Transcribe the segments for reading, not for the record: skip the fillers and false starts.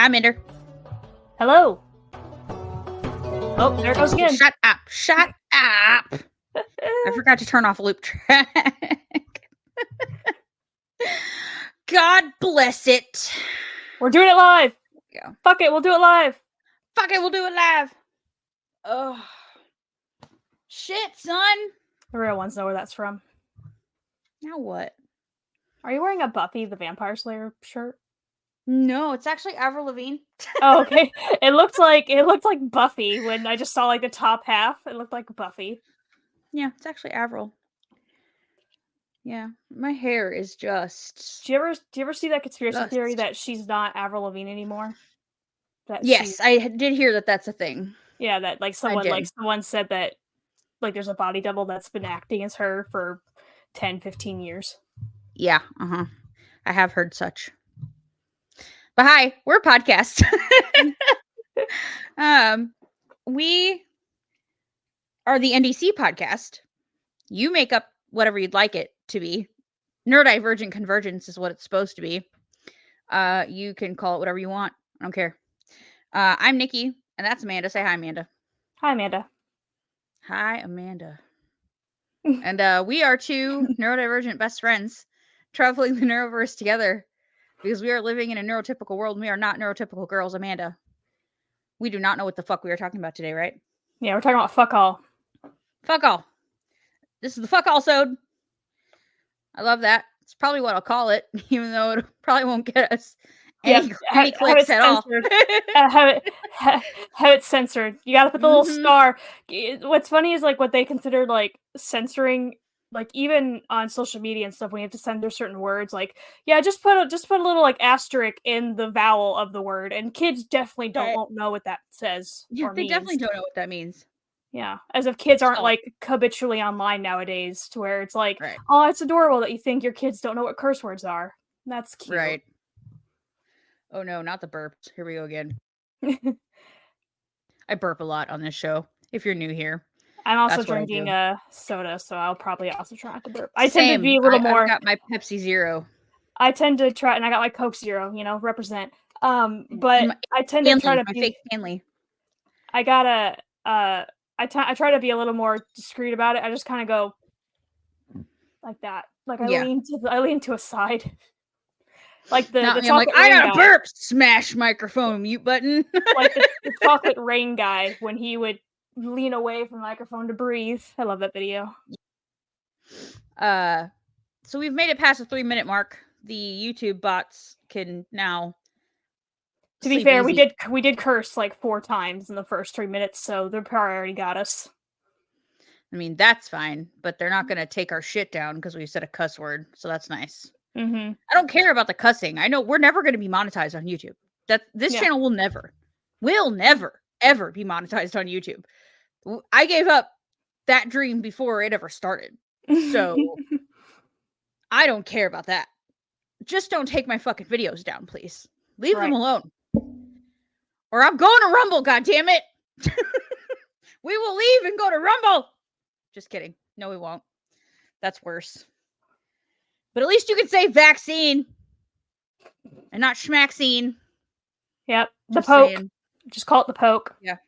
Hi, Minder. Hello. Oh, there it goes again. Shut up. Shut up. I forgot to turn off loop track. God bless it. We're doing it live. Yeah. Fuck it, we'll do it live. Fuck it, we'll do it live. Oh. Shit, son. The real ones know where that's from. Now what? Are you wearing a Buffy the Vampire Slayer shirt? No, it's actually Avril Lavigne. Oh, okay. It looked like Buffy when I just saw like the top half. It looked like Buffy. Yeah, it's actually Avril. Yeah, my hair is just. Do you ever see that conspiracy theory that she's not Avril Lavigne anymore? That yes, I did hear that that's a thing. Yeah, that like someone said that like there's a body double that's been acting as her for 10, 15 years. Yeah, I have heard such. But hi, we're a podcast. We are the NDC podcast. You make up whatever you'd like it to be. Neurodivergent convergence is what it's supposed to be. You can call it whatever you want. I don't care. I'm Nikki, and that's Amanda. Say hi, Amanda. Hi, Amanda. Hi, Amanda. And we are two neurodivergent best friends traveling the neuroverse together because we are living in a neurotypical world and we are not neurotypical girls. Amanda, we do not know what the fuck we are talking about today, right? Yeah, we're talking about fuck all. Fuck all. This is the fuck all sode. I love that. It's probably what I'll call it, even though it probably won't get us any clicks at all. Have it censored. You gotta put the little star. What's funny is like what they consider like censoring, like even on social media and stuff when you have to censor certain words, like just put a little like asterisk in the vowel of the word, and kids definitely won't know what that says. Yeah, they definitely don't know what that means. Yeah, as if kids aren't like habitually online nowadays, to where it's like, oh, it's adorable that you think your kids don't know what curse words are. That's cute. Right. Oh no, not the burps. Here we go again. I burp a lot on this show, if you're new here. I'm also drinking a soda, so I'll probably also try not to burp. I tend to be a little more. I got my Pepsi Zero. I tend to try, and I got my Coke Zero, represent. But I tend to try to be fake Stanley. I gotta, I try to be a little more discreet about it. I just kind of go like that. Like I lean to a side. Like the chocolate I'm like, I gotta burp. Smash microphone mute button. Like the chocolate rain guy when he would lean away from the microphone to breathe. I love that video. So we've made it past the 3-minute mark. The YouTube bots can now. To be fair, easy. we did curse like 4 times in the first 3 minutes, so they probably already got us. I mean, that's fine, but they're not gonna take our shit down because we said a cuss word, so that's nice. Mm-hmm. I don't care about the cussing. I know we're never going to be monetized on YouTube. This channel will never, ever be monetized on YouTube. I gave up that dream before it ever started. So I don't care about that. Just don't take my fucking videos down, please. Leave them alone. Or I'm going to Rumble, goddammit. We will leave and go to Rumble. Just kidding. No, we won't. That's worse. But at least you can say vaccine and not schmaxine. Yep. The poke. Saying. Just call it the poke. Yeah.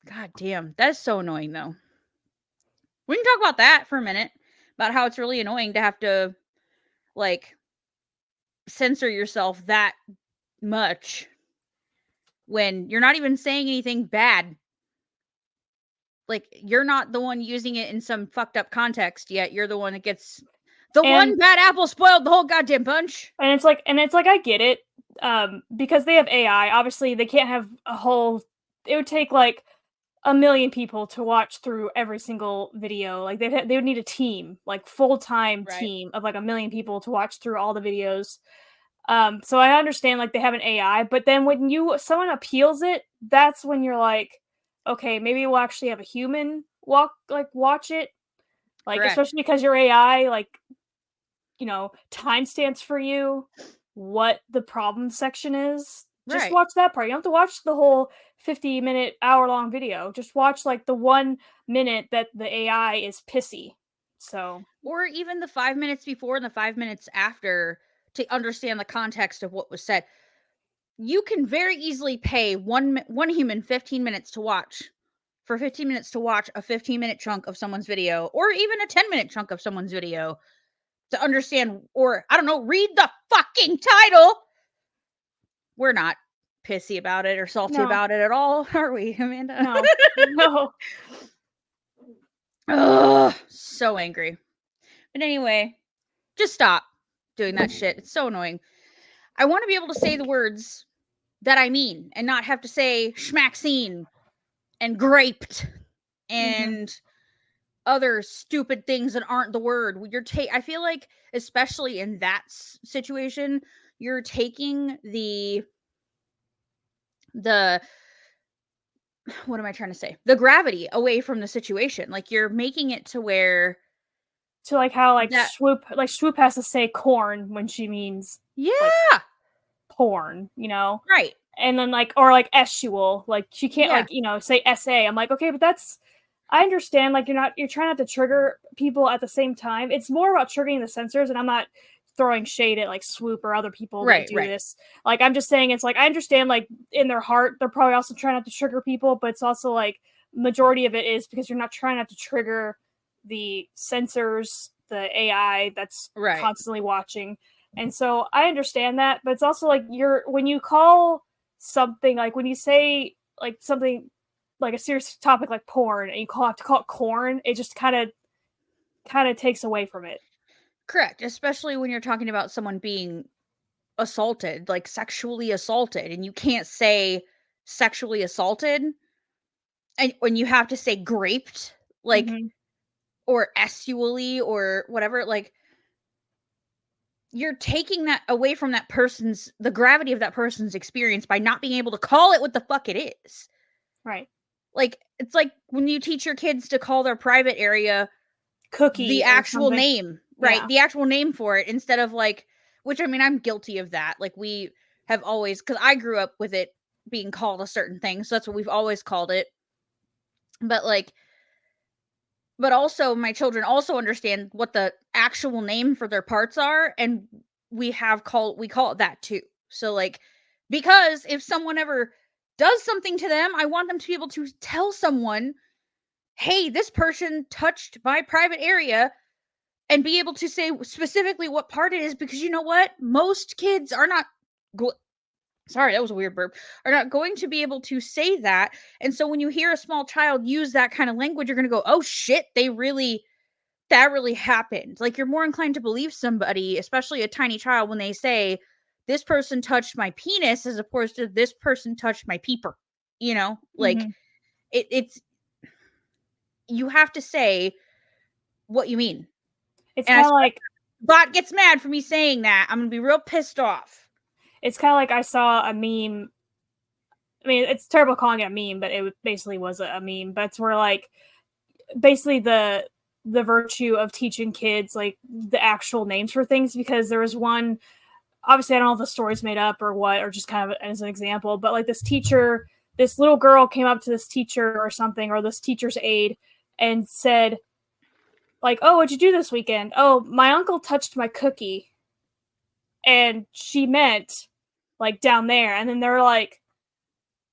God damn. That is so annoying, though. We can talk about that for a minute. About how it's really annoying to have to, like, censor yourself that much when you're not even saying anything bad. Like, you're not the one using it in some fucked up context, yet you're the one that gets... one bad apple spoiled the whole goddamn bunch. And it's like I get it. Because they have AI, obviously they can't have a whole. It would take like 1 million people to watch through every single video. Like they would need a team, like full-time team of like 1 million people to watch through all the videos. So I understand like they have an AI, but then when someone appeals it, that's when you're like, okay, maybe we'll actually have a human watch it. Like, especially because your AI, like, timestamps for you what the problem section is. Just watch that part. You don't have to watch the whole 50-minute, hour-long video. Just watch, like, the 1 minute that the AI is pissy. So, or even the 5 minutes before and the 5 minutes after to understand the context of what was said. you can very easily pay one human 15 minutes to watch for 15 minutes to watch a 15-minute chunk of someone's video, or even a 10-minute chunk of someone's video, to understand, or I don't know, read the fucking title. We're not pissy about it or salty about it at all, are we, Amanda? No. No. Ugh, so angry. But anyway, just stop doing that shit. It's so annoying. I want to be able to say the words that I mean and not have to say schmaxine and graped and other stupid things that aren't the word. I feel like, especially in that situation, you're taking the what am I trying to say? The gravity away from the situation. Like, you're making it to where, so like how Swoop has to say corn when she means like, porn, you know? Right. And then or estual, like she can't say SA. I'm like, okay, but I understand, like you're trying not to trigger people at the same time. It's more about triggering the censors, and I'm not throwing shade at like Swoop or other people that do this. Like, I'm just saying, it's like, I understand, like in their heart they're probably also trying not to trigger people, but it's also like majority of it is because you're not trying not to trigger the censors, the AI that's constantly watching. And so I understand that, but it's also like when you call something, like when you say like something like a serious topic like porn and you have to call it corn, it just kind of takes away from it. Correct, especially when you're talking about someone being assaulted, like sexually assaulted, and you can't say sexually assaulted, and when you have to say graped, like, or estually or whatever, like, you're taking that away from the gravity of that person's experience by not being able to call it what the fuck it is. Right. Like, it's like when you teach your kids to call their private area cookie, the actual name, right? The actual name for it, instead of like, which, I mean, I'm guilty of that. Like, we have always, because I grew up with it being called a certain thing, so that's what we've always called it. But also my children also understand what the actual name for their parts are, and we call it that too. So, like, because if someone ever does something to them, I want them to be able to tell someone, hey, this person touched my private area, and be able to say specifically what part it is, because you know what? Most kids are not sorry, that was a weird burp, are not going to be able to say that. And so when you hear a small child use that kind of language, you're going to go, oh shit, that really happened. Like, you're more inclined to believe somebody, especially a tiny child, when they say, this person touched my penis, as opposed to this person touched my peeper. You know, like, it's, you have to say what you mean. It's kind of like, Bot gets mad for me saying that, I'm gonna be real pissed off. It's kind of like, I saw a meme. I mean, it's terrible calling it a meme, but it basically was a meme. But it's where, like, basically the virtue of teaching kids like the actual names for things, because there was one, obviously I don't know if the story's made up or what, or just kind of as an example, but like this little girl came up to this teacher or something, or this teacher's aide, and said, like, oh, what'd you do this weekend? Oh, my uncle touched my cookie. And she meant like down there. And then they were like,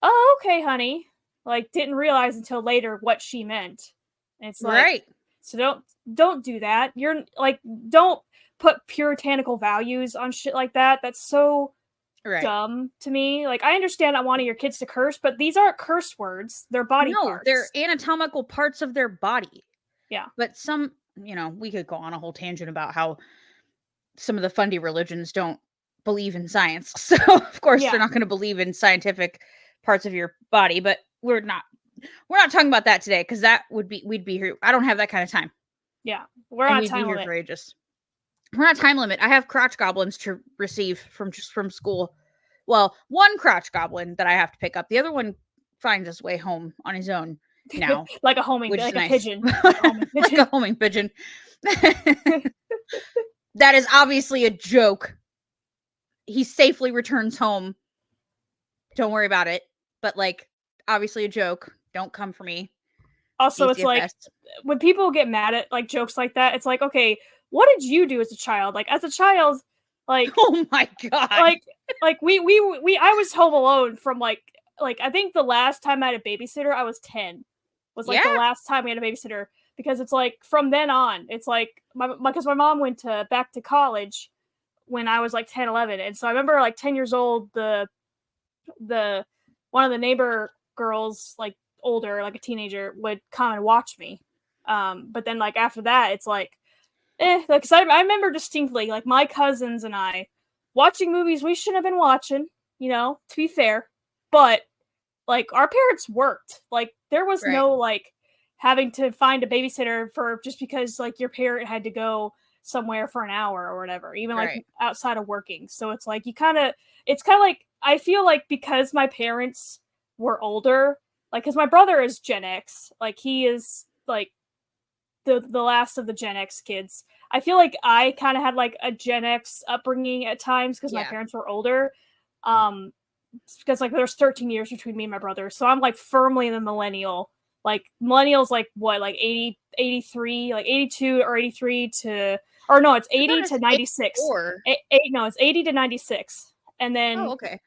oh, okay, honey. Like, didn't realize until later what she meant. And it's like, right. So don't do that. You're like, don't put puritanical values on shit like that. That's so dumb to me. Like, I understand not wanting your kids to curse, but these aren't curse words. They're body parts. They're anatomical parts of their body. Yeah. But some, we could go on a whole tangent about how some of the fundy religions don't believe in science. So, of course, they're not going to believe in scientific parts of your body, but we're not talking about that today, because we'd be here. I don't have that kind of time. Yeah. We're on time limit. For ages. We're not time limit. I have crotch goblins to receive from school. Well, one crotch goblin that I have to pick up. The other one finds his way home on his own now. Like a homing pigeon. Like a homing pigeon. That is obviously a joke. He safely returns home. Don't worry about it. But, like, obviously a joke. Don't come for me. Also, it's like, when people get mad at like jokes like that, it's like, okay, what did you do as a child? Like, as a child, like, oh my god, like, like I was home alone from like I think the last time I had a babysitter I was 10. Was like the last time we had a babysitter, because it's like from then on it's like because my mom went back to college when I was like 10, 11, and so I remember like 10 years old, the one of the neighbor girls, like older, like a teenager, would come and watch me. But then like after that, it's like, like, 'cause I remember distinctly like my cousins and I watching movies we shouldn't have been watching, to be fair, but like our parents worked. Like there was no like having to find a babysitter for just because like your parent had to go somewhere for an hour or whatever, even like outside of working. So it's like it's kind of like, I feel like because my parents were older, like because my brother is Gen X, like he is like the last of the Gen X kids. I feel like I kind of had like a Gen X upbringing at times because my parents were older. Because like there's 13 years between me and my brother, so I'm like firmly in the millennial. Like millennials, like what, like 80, 83, like 82 or 83 to, or no, it's 80 to 96. No, it's 80 to 96, and then okay.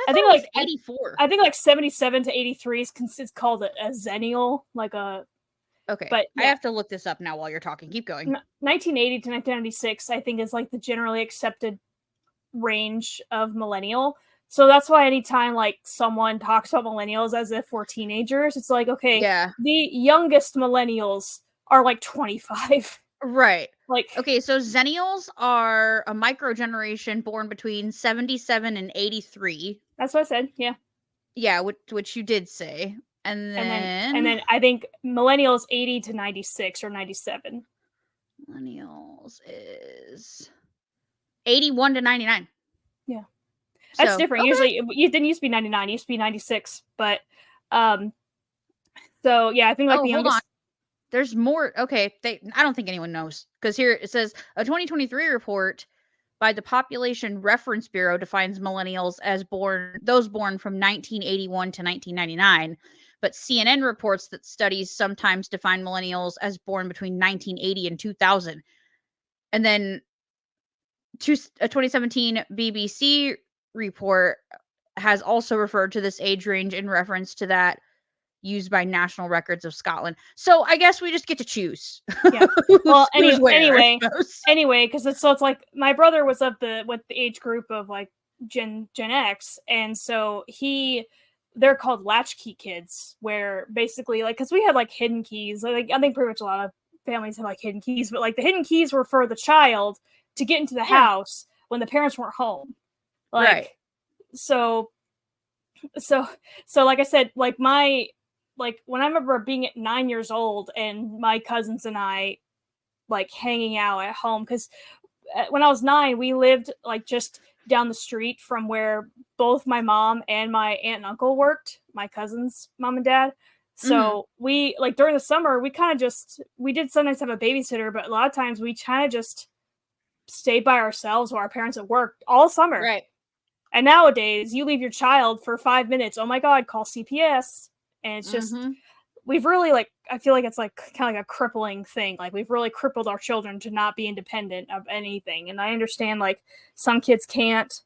I think like 84. I think like 77 to 83 is called a zennial, like a. Okay, but I have to look this up now while you're talking. Keep going. 1980 to 1996, I think, is like the generally accepted range of millennial. So that's why anytime like someone talks about millennials as if we're teenagers, it's like, okay, the youngest millennials are like 25. Right. Like, okay, so zennials are a micro generation born between 77 and 83. That's what I said. Yeah. Yeah, which you did say. And then I think millennials 80 to 96 or 97. Millennials is 81 to 99. Yeah. That's different. Usually it didn't used to be 99, it used to be 96. But so yeah, I think like the youngest. Hold on. There's more. Okay, I don't think anyone knows, because here it says a 2023 report by the Population Reference Bureau defines millennials as those born from 1981 to 1999. But CNN reports that studies sometimes define millennials as born between 1980 and 2000. And then a 2017 BBC report has also referred to this age range in reference to that used by National Records of Scotland. So I guess we just get to choose. Yeah. Well, anyway, because it's like my brother was with the age group of like Gen X, and so they're called latchkey kids, where basically like, because we had like hidden keys. Like I think pretty much a lot of families have like hidden keys, but like the hidden keys were for the child to get into the house when the parents weren't home. Like, so like I said, like when I remember being at 9 years old and my cousins and I like hanging out at home, because when I was 9, we lived like just down the street from where both my mom and my aunt and uncle worked, my cousin's mom and dad. So we like during the summer, we did sometimes have a babysitter, but a lot of times we kind of just stayed by ourselves while our parents at work all summer. Right. And nowadays you leave your child for 5 minutes. Oh my God, call CPS. And it's just, we've really like, I feel like it's like kind of like a crippling thing. Like we've really crippled our children to not be independent of anything. And I understand like some kids can't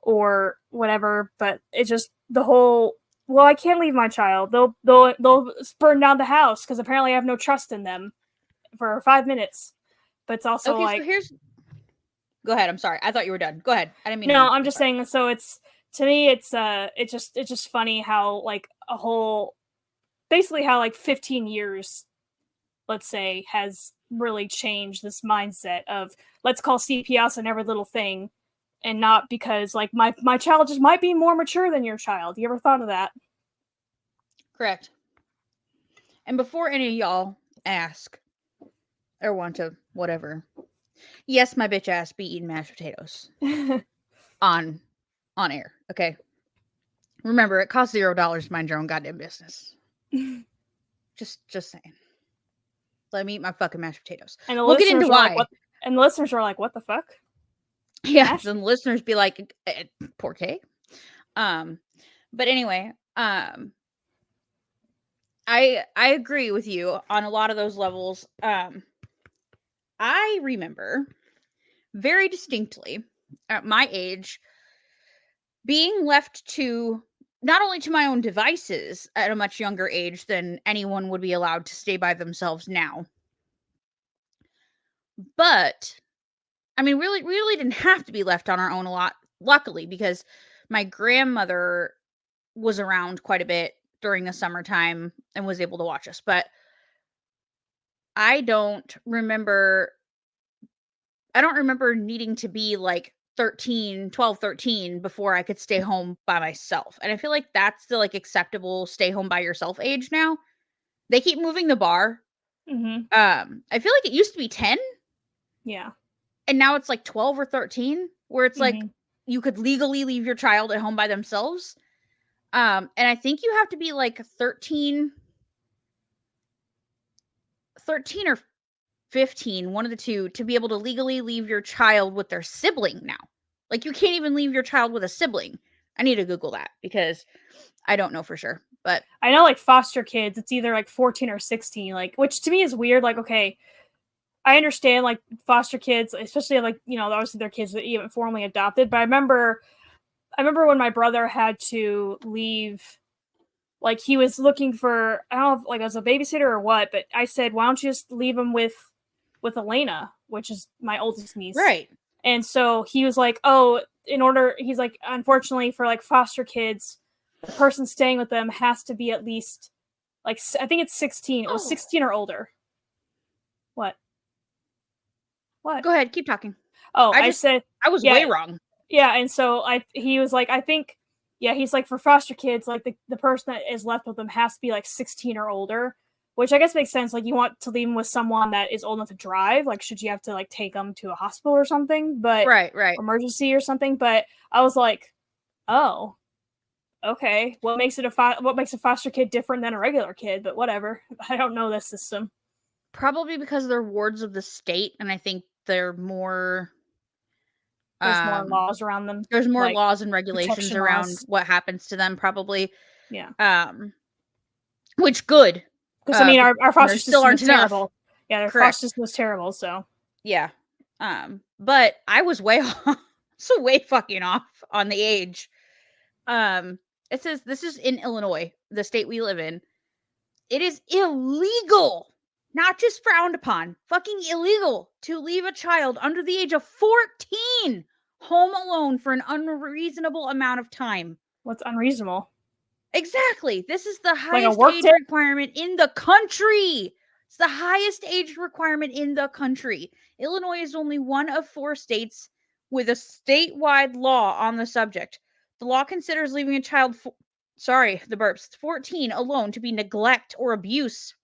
or whatever, but it's just the whole, well, I can't leave my child. They'll burn down the house because apparently I have no trust in them for 5 minutes. But it's also like, so go ahead. I'm sorry. I thought you were done. Go ahead. I didn't mean. No, I'm just saying. So it's, to me, it's just funny how like basically how like 15 years, let's say, has really changed this mindset of let's call CPS on every little thing, and not because like my child just might be more mature than your child. You ever thought of that? Correct. And before any of y'all ask or want to whatever, yes, my bitch ass be eating mashed potatoes on air. Okay. Remember, it costs $0 to mind your own goddamn business. just saying. Let me eat my fucking mashed potatoes. And we'll get into why. Like, and the listeners are like, "What the fuck?" Yeah, and the listeners be like, "Por qué?" But anyway, I agree with you on a lot of those levels. I remember very distinctly at my age being left to not only to my own devices at a much younger age than anyone would be allowed to stay by themselves now. But I mean, really didn't have to be left on our own a lot, luckily, because my grandmother was around quite a bit during the summertime and was able to watch us. But I don't remember needing to be like 12, 13 before I could stay home by myself. And I feel like that's the like acceptable stay home by yourself age now. They keep moving the bar. Mm-hmm. I feel like it used to be 10. Yeah. And now it's like 12 or 13, where it's like Mm-hmm. you could legally leave your child at home by themselves. And I think you have to be like 13 or 15, one of the two, to be able to legally leave your child with their sibling now. Like, you can't even leave your child with a sibling. I need to Google that because I don't know for sure. But I know, like, foster kids, it's either like 14 or 16, like, which to me is weird. Like, okay, I understand like foster kids, especially like, you know, obviously they're kids that even formally adopted. But I remember when my brother had to leave, like he was looking for, I don't know if, like, as a babysitter or what, but I said, why don't you just leave him with Elena, which is my oldest niece. right. And so he was like, oh, he's like, unfortunately for like foster kids, the person staying with them has to be at least like, I think it's 16. It was 16 or older. What? Go ahead, keep talking. Oh, I said I was way wrong. Yeah, and so he was like, I think, yeah, he's like, for foster kids, like the person that is left with them has to be like 16 or older, which I guess makes sense. Like, you want to leave them with someone that is old enough to drive. Like, should you have to like take them to a hospital or something, but right, emergency or something. But I was like, oh, okay, what makes a foster kid different than a regular kid? But whatever, I don't know this system. Probably because they're wards of the state, and I think they're more. There's more laws around them. There's more like laws and regulations around laws. what happens to them, probably. Yeah. Which good. Because I mean, our foster still system aren't is enough. terrible. Yeah, their Correct. foster system was terrible. So yeah. But I was way off, so way fucking off on the age. It says this is in Illinois, the state we live in. It is illegal, not just frowned upon, fucking illegal to leave a child under the age of 14 home alone for an unreasonable amount of time. What's unreasonable? Exactly. This is the Like highest age requirement in the country. It's the highest age requirement in the country. Illinois is only one of 4 states with a statewide law on the subject. The law considers leaving a child, 14 alone to be neglect or abuse.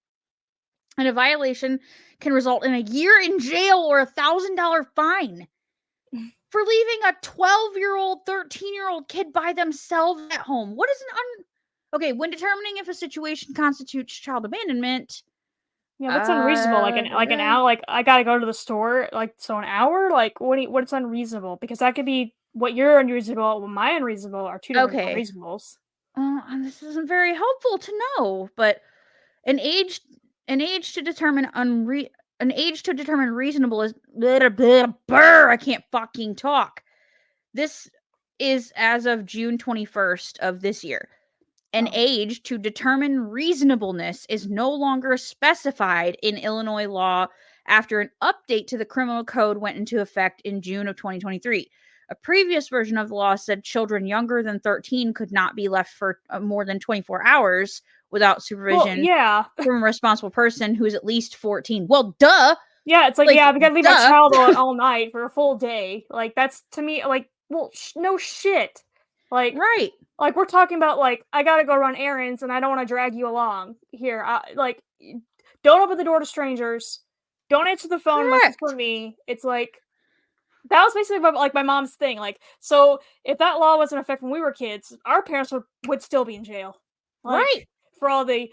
And a violation can result in a year in jail or $1,000 fine. For leaving a 12-year-old, 13-year-old kid by themselves at home. What is Okay, when determining if a situation constitutes child abandonment. Yeah, what's unreasonable? Like an hour? Like, I gotta go to the store. Like, so an hour? Like, what's unreasonable? Because that could be what you're unreasonable, what my unreasonable are two different unreasonables. This isn't very helpful to know, but an age to determine reasonable is I can't fucking talk. This is as of June 21st of this year. An age to determine reasonableness is no longer specified in Illinois law after an update to the criminal code went into effect in June of 2023. A previous version of the law said children younger than 13 could not be left for more than 24 hours without supervision from a responsible person who is at least 14. Well, duh. Yeah, it's like yeah, because I leave my child all night for a full day. Like, that's, to me, like, well, no shit. Like, right. Like, we're talking about, like, I gotta go run errands and I don't want to drag you along. Here, like, don't open the door to strangers. Don't answer the phone unless it's for me. It's like, that was basically like my mom's thing. Like, so if that law wasn't in effect when we were kids, our parents would still be in jail. Like, right. For all the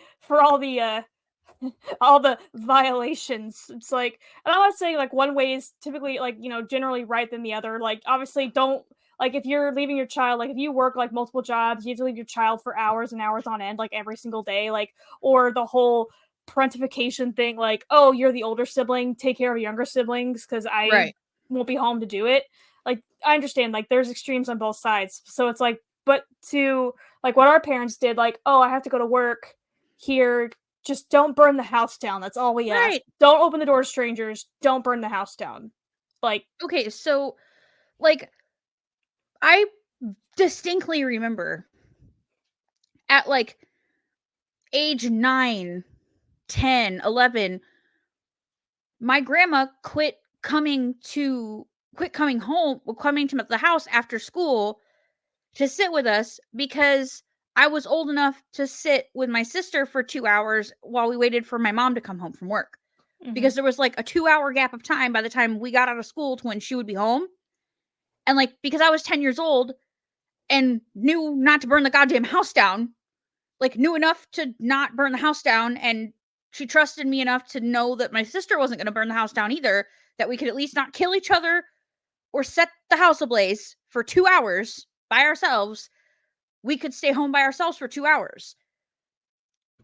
all the violations. It's like, and I'm not saying like one way is typically like, you know, generally right than the other. Like, obviously don't, like, if you're leaving your child, like if you work like multiple jobs, you have to leave your child for hours and hours on end, like every single day, like, or the whole parentification thing, like, oh, you're the older sibling, take care of younger siblings because I won't be home to do it. Like, I understand, like, there's extremes on both sides. So it's like, but to, like, what our parents did, like, oh, I have to go to work here. Just don't burn the house down. That's all we ask. Don't open the door to strangers. Don't burn the house down. Like, okay, so, like, I distinctly remember at, like, age 9, 10, 11, my grandma quit coming to the house after school to sit with us because I was old enough to sit with my sister for 2 hours while we waited for my mom to come home from work. Because there was, like, a 2-hour gap of time by the time we got out of school to when she would be home. And, like, because I was 10 years old and knew not to burn the goddamn house down, like, knew enough to not burn the house down, and she trusted me enough to know that my sister wasn't gonna burn the house down either, that we could at least not kill each other or set the house ablaze for 2 hours by ourselves. We could stay home by ourselves for 2 hours.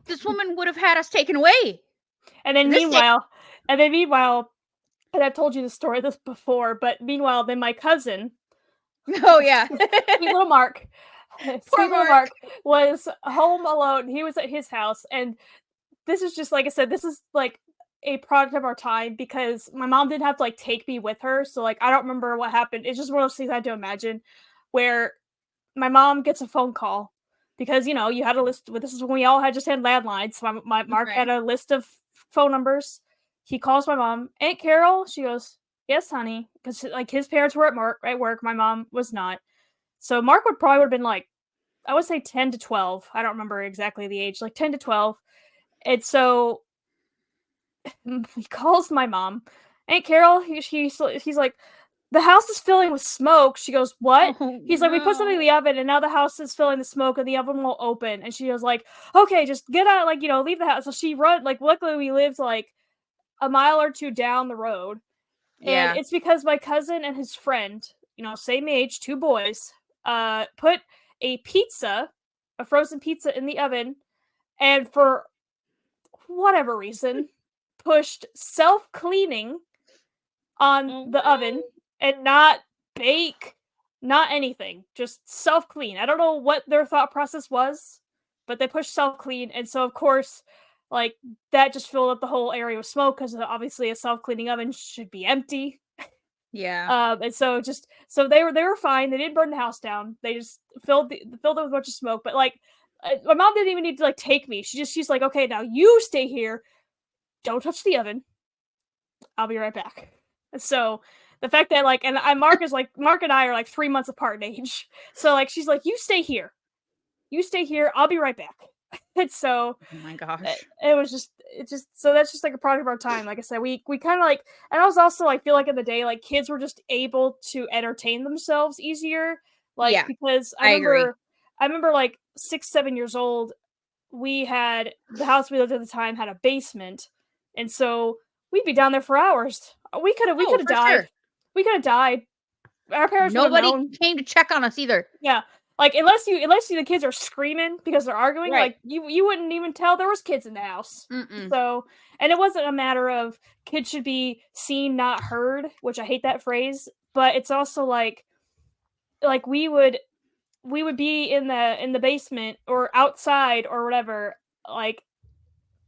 This woman would have had us taken away. And then meanwhile, and I've told you the story this before, but meanwhile, then my cousin, oh yeah, sweet little Mark, Mark was home alone. He was at his house, and this is just, like I said, this is like a product of our time because my mom didn't have to, like, take me with her, so, like, I don't remember what happened. It's just one of those things I had to imagine, where my mom gets a phone call because, you know, you had a list. This is when we all had landlines. So my Mark had a list of phone numbers. He calls my mom, Aunt Carol. She goes, yes, honey, because, like, his parents were at work. My mom was not. So Mark would have been, like, I would say 10 to 12. I don't remember exactly the age, like 10 to 12. And so he calls my mom, Aunt Carol. He's like, the house is filling with smoke. She goes, what? Oh, He's like, we put something in the oven and now the house is filling the smoke and the oven won't open. And she was like, okay, just get out, like, you know, leave the house. So she run, like, luckily we lived like a mile or two down the road. yeah. And it's because my cousin and his friend, you know, same age, 2 boys, put a frozen pizza in the oven, and for whatever reason, pushed self-cleaning on the oven and not bake, not anything, just self-clean. I don't know what their thought process was, but they pushed self-clean, and so, of course, like, that just filled up the whole area with smoke because obviously a self-cleaning oven should be empty. Yeah. And so they were fine. They didn't burn the house down. They just filled it with a bunch of smoke. But, like, my mom didn't even need to, like, take me. She's like, okay, now you stay here. Don't touch the oven. I'll be right back. So the fact that, like, and Mark and I are like 3 months apart in age. So, like, she's like, you stay here. I'll be right back. And so, oh my gosh, so that's just like a product of our time. Like I said, we kind of like, and I was also, I feel like in the day, like, kids were just able to entertain themselves easier. Like, yeah, because I remember like 6, 7 years old, we had the house we lived at the time had a basement, and so we'd be down there for hours. We could have died. Sure. We could have died. Our parents nobody came to check on us either. Yeah. Like, unless the kids are screaming because they're arguing, right, like, you wouldn't even tell there was kids in the house. So, and it wasn't a matter of kids should be seen, not heard, which I hate that phrase, but it's also like we would be in the basement or outside or whatever, like,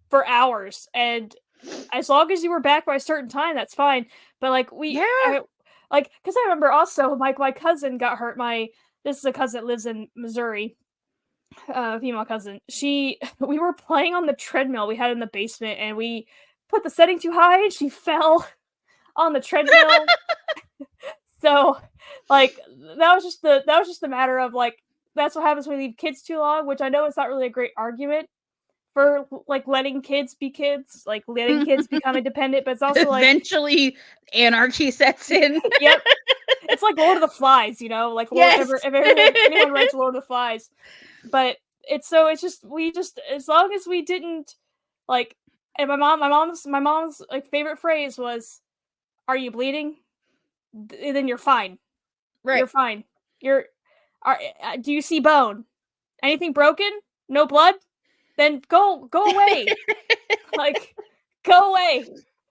for hours, and as long as you were back by a certain time, that's fine. But, like, because I remember also, my cousin got hurt. This is a cousin that lives in Missouri, female cousin. We were playing on the treadmill we had in the basement, and we put the setting too high, and she fell on the treadmill. So, like, that was just the matter of, like, that's what happens when you leave kids too long, which I know is not really a great argument for, like, letting kids be kids, like, letting kids become independent, but it's also like eventually anarchy sets in. Yep. It's like Lord of the Flies, you know, like, yes. If anyone reads Lord of the Flies, but we just as long as we didn't, like, and my mom's like favorite phrase was, "Are you bleeding? Then you're fine. Right. You're fine. Do you see bone? Anything broken? No blood? Then go away." Like, go away.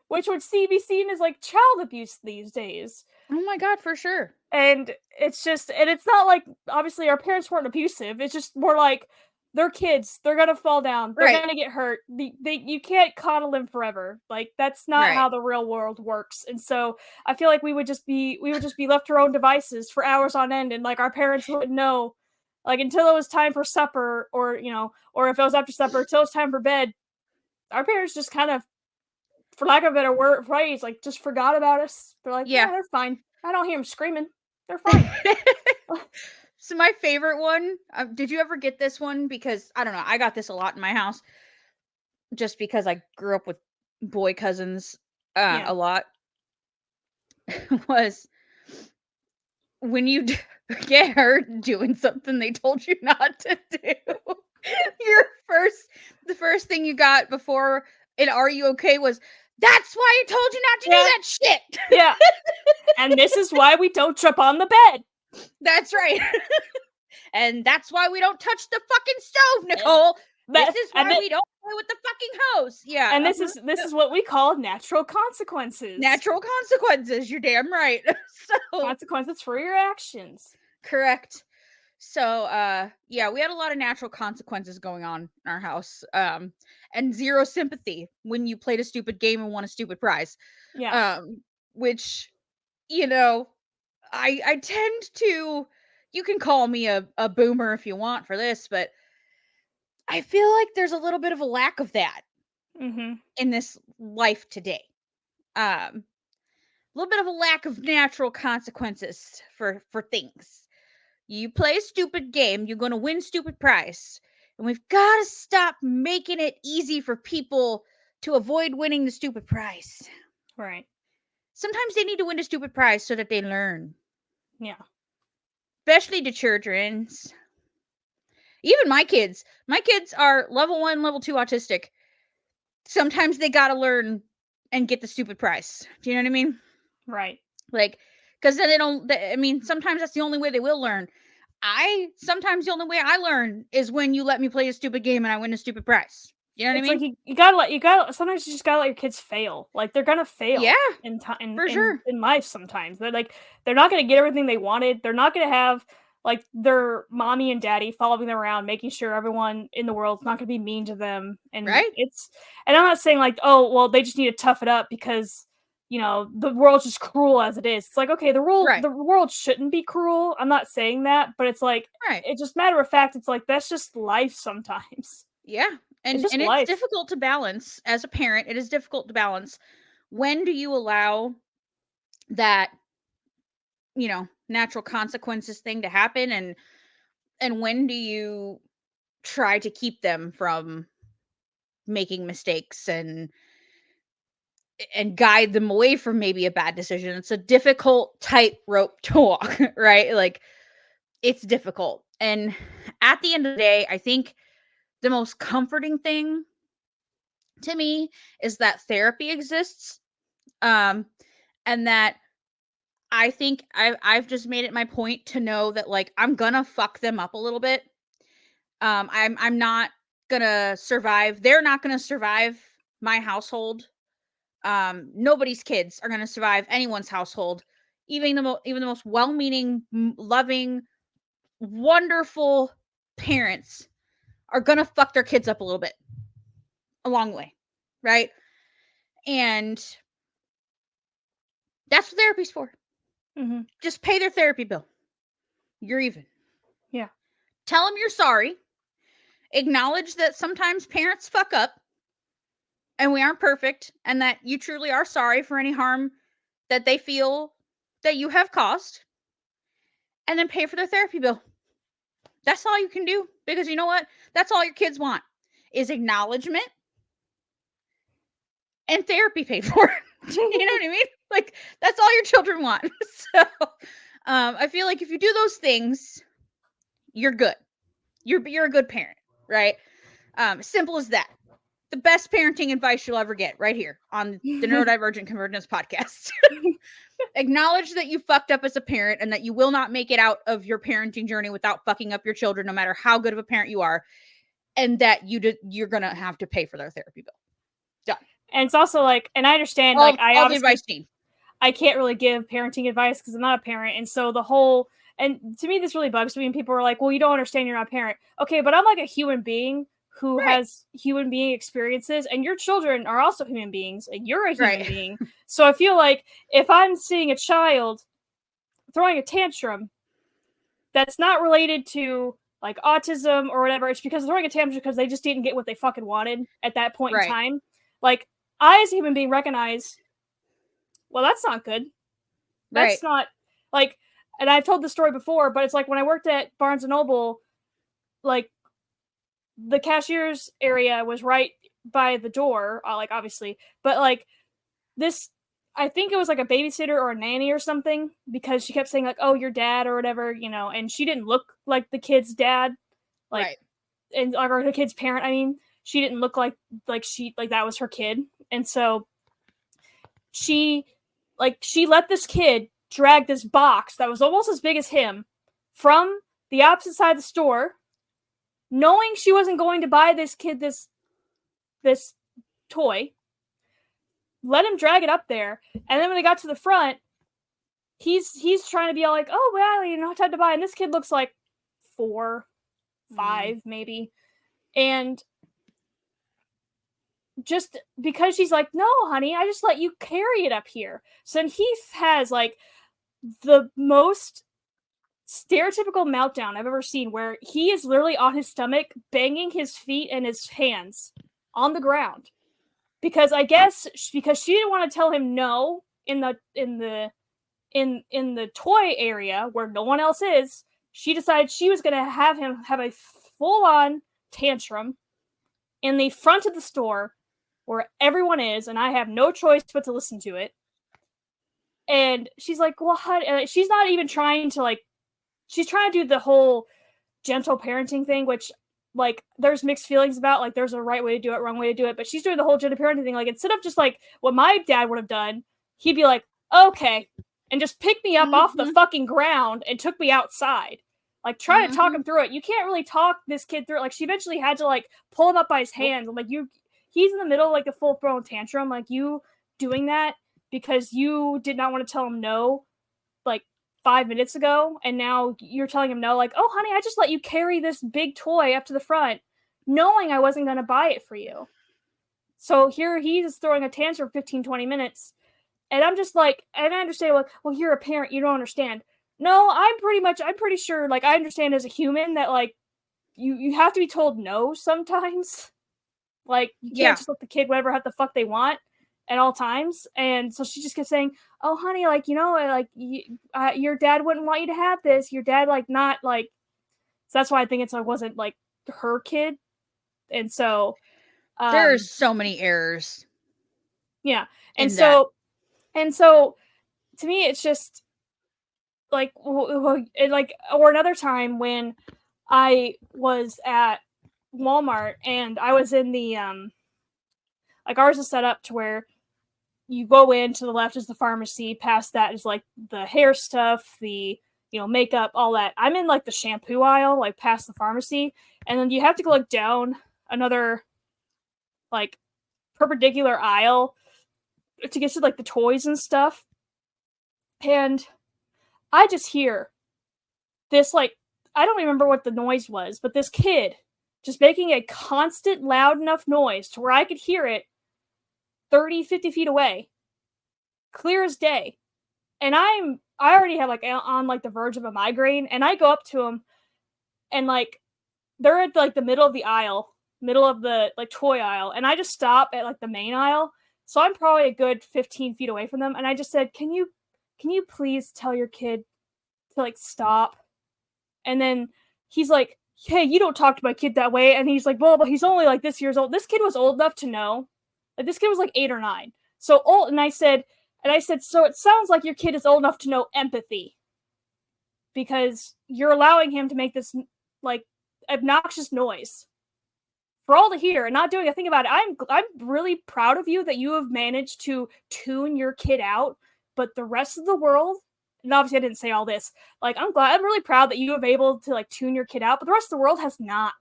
Which would be seen as, like, child abuse these days. Oh my God, for sure. And it's just, and it's not like, obviously our parents weren't abusive. It's just more like, they're kids. They're gonna fall down. They're Right. gonna get hurt. You can't coddle them forever. Like, that's not Right. how the real world works. And so I feel like we would just be left to our own devices for hours on end, and like our parents wouldn't know, like until it was time for supper, or or if it was after supper, until it's time for bed. Our parents just kind of, for lack of a better word phrase, like just forgot about us. They're like, yeah, Yeah. they're fine. I don't hear them screaming. They're fine. So my favorite one, did you ever get this one? Because I don't know, I got this a lot in my house just because I grew up with boy cousins Yeah. a lot. Was when you get hurt doing something they told you not to do. The first thing you got before an "Are you okay?" was, "That's why I told you not to do Yeah. that shit." Yeah. And this is why we don't jump on the bed. That's right. And that's why we don't touch the fucking stove, Nicole. This is why we don't play with the fucking hose. Yeah. And this is what we call natural consequences. Natural consequences. You're damn right. So Consequences for your actions. correct. So yeah, we had a lot of natural consequences going on in our house. And zero sympathy when you played a stupid game and won a stupid prize. Yeah. Which, you know, I tend to, you can call me a boomer if you want for this, but I feel like there's a little bit of a lack of that Mhm. in this life today. A little bit of a lack of natural consequences for things. You play a stupid game, you're going to win stupid prize. And we've got to stop making it easy for people to avoid winning the stupid prize. Right. Sometimes they need to win a stupid prize so that they learn. Yeah. Especially the children's. Even my kids. My kids are level 1, level 2 autistic. Sometimes they got to learn and get the stupid prize. Do you know what I mean? Right. Like, because then they don't, I mean, sometimes that's the only way they will learn. Sometimes the only way I learn is when you let me play a stupid game and I win a stupid prize. You know what I It's mean? like you gotta sometimes you just gotta let your kids fail. Like, they're gonna Yeah, fail in time for sure. in life sometimes. They're not gonna get everything they wanted. They're not gonna have like their mommy and daddy following them around, making sure everyone in the world's not gonna be mean to them. And Right? I'm not saying like, oh well, they just need to tough it up because the world's just cruel as it is. It's like, okay, Right. the world shouldn't be cruel. I'm not saying that, but it's like, Right. it's just matter of fact, it's like that's just life sometimes. Yeah. It's And just it's life. difficult to balance as a parent. It is difficult to balance. When do you allow that, natural consequences thing to happen, and when do you try to keep them from making mistakes and guide them away from maybe a bad decision? It's a difficult tightrope to walk, right? Like, it's difficult. And at the end of the day, I think the most comforting thing to me is that therapy exists. And that I think I've just made it my point to know that, like, I'm gonna fuck them up a little bit. I'm not gonna survive. They're not gonna survive my household. Nobody's kids are gonna survive anyone's household. Even the most well-meaning, loving, wonderful parents are gonna fuck their kids up a little bit along the way, right? And that's what therapy's for. Mhm. Just pay their therapy bill. You're even. Yeah. Tell them you're sorry. Acknowledge that sometimes parents fuck up and we aren't perfect, and that you truly are sorry for any harm that they feel that you have caused, and then pay for their therapy bill. That's all you can do, because you know what? That's all your kids want is acknowledgement and therapy paid for. You know what I mean? Like, that's all your children want. So I feel like if you do those things, you're good. You're a good parent, right? Simple as that. The best parenting advice you'll ever get right here on the Neurodivergent Convergence podcast. Acknowledge that you fucked up as a parent and that you will not make it out of your parenting journey without fucking up your children, no matter how good of a parent you are, and that you're gonna have to pay for their therapy bill. Done. And it's also like, and I understand, like, All the advice team. I can't really give parenting advice because I'm not a parent. And so the whole, and to me, this really bugs me when people are like, well, you don't understand, you're not a parent. Okay, but I'm like a human being who has human being experiences, and your children are also human beings, and you're a human being. So I feel like if I'm seeing a child throwing a tantrum that's not related to like autism or whatever, it's because throwing a tantrum because they just didn't get what they fucking wanted at that point in time. Like, I as a human being recognize, well, that's not good. That's not like, and I've told the story before, but it's like when I worked at Barnes and Noble, like the cashier's area was right by the door, like obviously, but like this, I think it was like a babysitter or a nanny or something, because she kept saying like, oh, your dad or whatever, you know, and she didn't look like the kid's dad, like, and or the kid's parent. I mean, she didn't look like she, like that was her kid. And so she let this kid drag this box that was almost as big as him from the opposite side of the store, knowing she wasn't going to buy this kid this toy. Let him drag it up there, and then when they got to the front, he's trying to be all like, oh well, you know, time to buy, and this kid looks like 4, 5 maybe, and just because she's like, no honey, I just let you carry it up here. So then Heath has like the most stereotypical meltdown I've ever seen, where he is literally on his stomach banging his feet and his hands on the ground, because I guess because she didn't want to tell him no in the toy area where no one else is. She decided she was going to have him have a full-on tantrum in the front of the store where everyone is, and I have no choice but to listen to it. And she's like, well, she's not even trying to, like, she's trying to do the whole gentle parenting thing, which, like, there's mixed feelings about, like, there's a right way to do it, wrong way to do it, but she's doing the whole gentle parenting thing. Like, instead of just, like, what my dad would have done, he'd be like, okay, and just picked me up off the fucking ground and took me outside. Like, trying to talk him through it. You can't really talk this kid through it. Like, she eventually had to, like, pull him up by his hands. I'm like, he's in the middle of, like, a full-thrown tantrum. Like, you doing that because you did not want to tell him no, like, 5 minutes ago, and now you're telling him no, like, oh, honey, I just let you carry this big toy up to the front, knowing I wasn't going to buy it for you. So here he's throwing a tantrum for 15, 20 minutes. And I'm just like, and I understand, like, well, you're a parent, you don't understand. No, I'm pretty sure, like, I understand as a human that, like, you have to be told no sometimes. Like, you can't just let the kid whatever the fuck they want at all times. And so she just kept saying, oh, honey, like, you know, like, your dad wouldn't want you to have this. Your dad, like, not, like, so that's why I think it wasn't, like, her kid. And so there's so many errors. Yeah. And so to me, it's just like, like, or another time when I was at Walmart and I was in the, like, ours is set up to where you go in, to the left is the pharmacy, past that is like the hair stuff, the, you know, makeup, all that. I'm in like the shampoo aisle, like past the pharmacy, and then you have to go like down another like perpendicular aisle to get to like the toys and stuff. And I just hear this, like, I don't remember what the noise was, but this kid just making a constant loud enough noise to where I could hear it 30, 50 feet away, clear as day. And I already have like on like the verge of a migraine, and I go up to him, and like they're at like the middle of the aisle, middle of the like toy aisle, and I just stop at like the main aisle, so I'm probably a good 15 feet away from them, and I just said, can you please tell your kid to like stop? And then he's like, hey, you don't talk to my kid that way. And he's like, well, but he's only like this years old. This kid was old enough to know. Like, this kid was like 8 or 9. So old. And I said, so it sounds like your kid is old enough to know empathy, because you're allowing him to make this like obnoxious noise for all to hear and not doing a thing about it. I'm really proud of you that you have managed to tune your kid out, but the rest of the world, and obviously I didn't say all this, like, I'm really proud that you have able to like tune your kid out, but the rest of the world has not.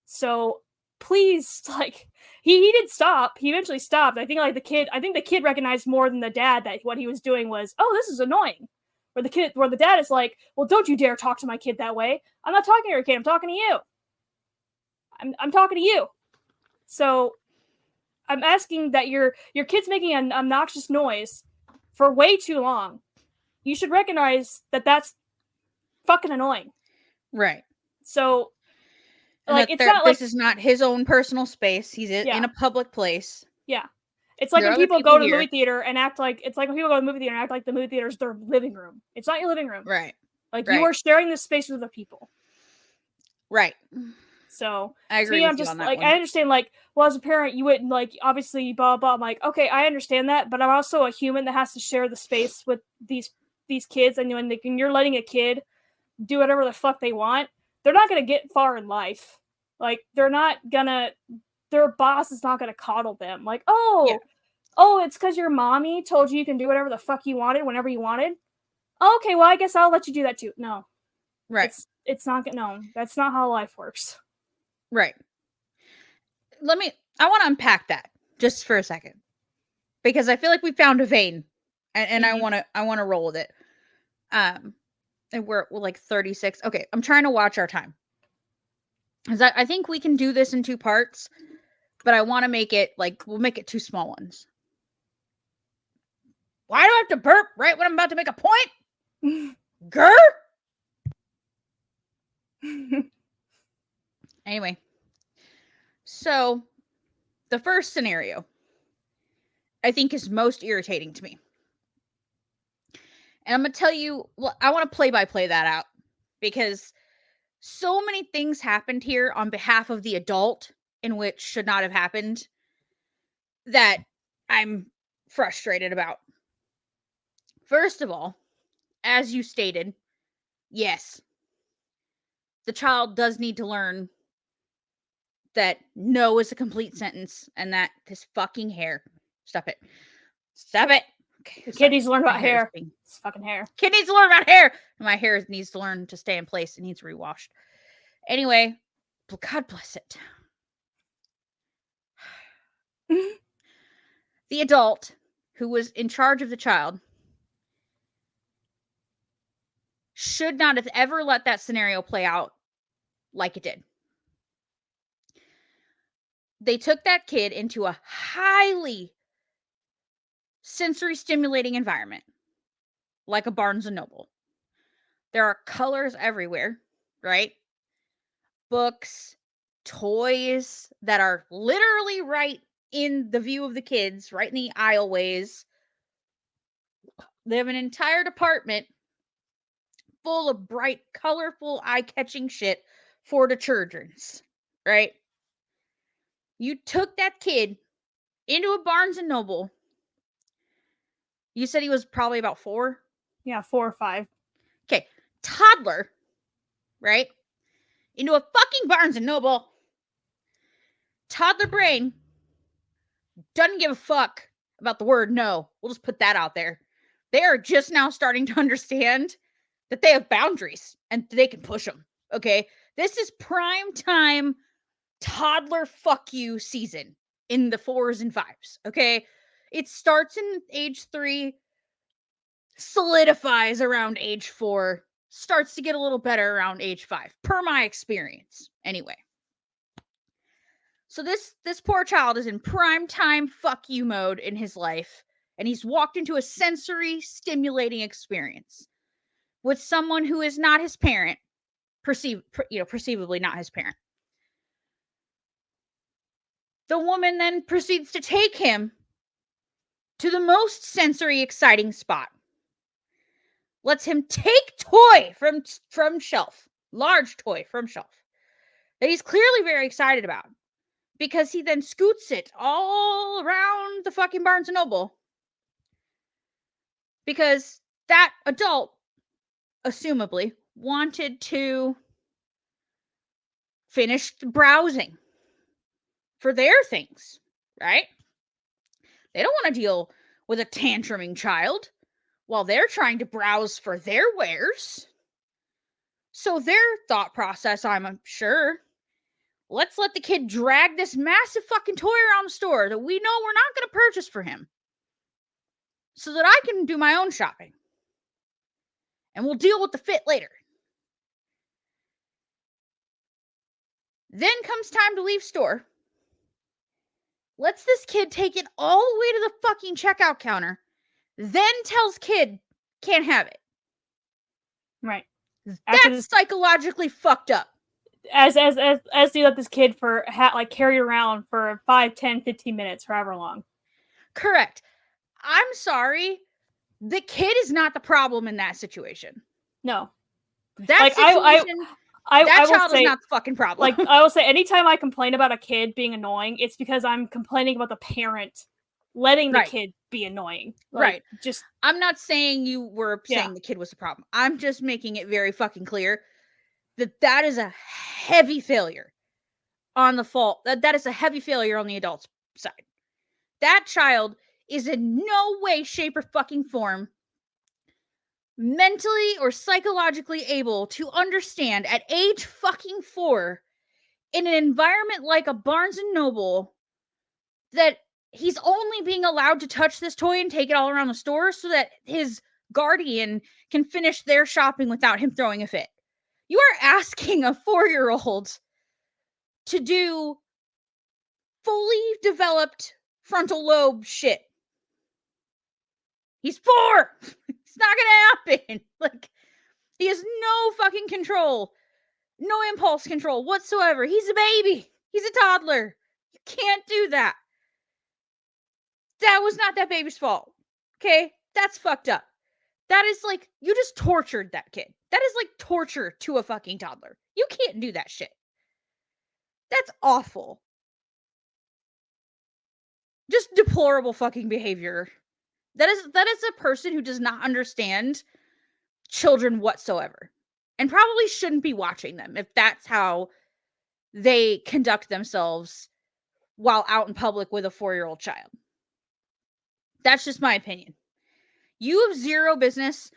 So please, like, he did stop. He eventually stopped. I think the kid recognized more than the dad that what he was doing was, oh, this is annoying. Where the dad is like, well, don't you dare talk to my kid that way. I'm not talking to your kid. I'm talking to you. I'm talking to you. So I'm asking that your kid's making an obnoxious noise for way too long. You should recognize that that's fucking annoying. Right. So, like, it's not this is not his own personal space. He's in a public place. Yeah. It's like when people go to the movie theater and act like the movie theater is their living room. It's not your living room. Right. Like, you are sharing this space with other people. Right. So I agree with you on that like, one. I understand, like, well, as a parent, you wouldn't, like, obviously, blah, blah. I'm like, okay, I understand that, but I'm also a human that has to share the space with these kids, and when you're letting a kid do whatever the fuck they want, they're not going to get far in life. Like, their boss is not going to coddle them. Like, oh, it's because your mommy told you can do whatever the fuck you wanted whenever you wanted. Okay, well, I guess I'll let you do that too. No. Right. It's not going to, no, that's not how life works. Right. I want to unpack that just for a second, because I feel like we found a vein, and I want to roll with it. And we're like 36. Okay, I'm trying to watch our time, because I think we can do this in 2 parts, but I want to make it we'll make it 2 small ones. Why do I have to burp right when I'm about to make a point? Grr. Anyway, so the first scenario I think is most irritating to me. And I'm going to tell you, I want to play that out, because so many things happened here on behalf of the adult in which should not have happened that I'm frustrated about. First of all, as you stated, yes, the child does need to learn that no is a complete sentence, and that this fucking hair. Stop it. Okay, the kid needs to learn about hair. It's fucking hair. Kid needs to learn about hair. My hair needs to learn to stay in place. It needs rewashed. Anyway, God bless it. The adult who was in charge of the child should not have ever let that scenario play out like it did. They took that kid into a highly sensory stimulating environment, like a Barnes and Noble. There are colors everywhere, right? Books, toys that are literally right in the view of the kids, right in the aisleways. They have an entire department full of bright, colorful, eye-catching shit for the children's, right? You took that kid into a Barnes and Noble. You said he was probably about 4? Yeah, 4 or 5. Okay, toddler, right? Into a fucking Barnes and Noble. Toddler brain doesn't give a fuck about the word no. We'll just put that out there. They are just now starting to understand that they have boundaries and they can push them. Okay, this is prime time toddler fuck you season in the 4s and 5s. Okay, it starts in age 3, solidifies around age 4, starts to get a little better around age 5, per my experience. Anyway, so this poor child is in prime time fuck you mode in his life, and he's walked into a sensory stimulating experience with someone who is not his parent, perceivably not his parent. The woman then proceeds to take him to the most sensory exciting spot. Lets him take toy from shelf, large toy from shelf, that he's clearly very excited about, because he then scoots it all around the fucking Barnes & Noble, because that adult, assumably, wanted to finish browsing for their things, right? They don't want to deal with a tantruming child while they're trying to browse for their wares. So their thought process, I'm sure, let's let the kid drag this massive fucking toy around the store that we know we're not going to purchase for him so that I can do my own shopping. And we'll deal with the fit later. Then comes time to leave store. Lets this kid take it all the way to the fucking checkout counter. Then tells kid can't have it. Right. That's psychologically fucked up. As you let this kid for like carry around for 5, 10, 15 minutes, however long. Correct. I'm sorry. The kid is not the problem in that situation. No. That like, situation, that child is not the fucking problem. Like, I will say, anytime I complain about a kid being annoying, it's because I'm complaining about the parent letting the kid be annoying. Like, right. Just, I'm not saying you were saying the kid was the problem. I'm just making it very fucking clear that is a heavy failure on the fault. That is a heavy failure on the adult's side. That child is in no way, shape, or fucking form mentally or psychologically able to understand at age fucking 4 in an environment like a Barnes and Noble that he's only being allowed to touch this toy and take it all around the store so that his guardian can finish their shopping without him throwing a fit. You are asking a 4-year-old to do fully developed frontal lobe shit. He's 4. It's not gonna happen. Like, he has no fucking control, no impulse control whatsoever. He's a baby. He's a toddler. You can't do that. That was not that baby's fault. Okay? That's fucked up. That is like, you just tortured that kid. That is like torture to a fucking toddler. You can't do that shit. That's awful. Just deplorable fucking behavior. That is a person who does not understand children whatsoever. And probably shouldn't be watching them if that's how they conduct themselves while out in public with a 4-year-old child. That's just my opinion. You have zero business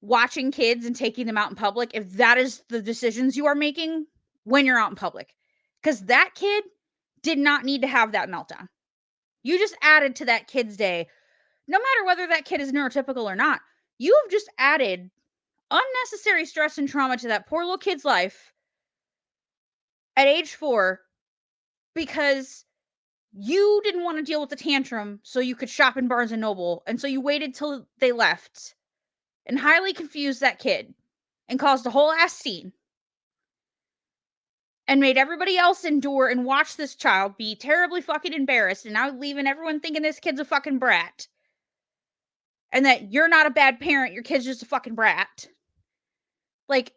watching kids and taking them out in public if that is the decisions you are making when you're out in public. Because that kid did not need to have that meltdown. You just added to that kid's day. No matter whether that kid is neurotypical or not, you have just added unnecessary stress and trauma to that poor little kid's life at age 4 because you didn't want to deal with the tantrum so you could shop in Barnes and Noble, and so you waited till they left and highly confused that kid and caused a whole ass scene and made everybody else endure and watch this child be terribly fucking embarrassed, and now leaving everyone thinking this kid's a fucking brat and that you're not a bad parent, your kid's just a fucking brat. Like,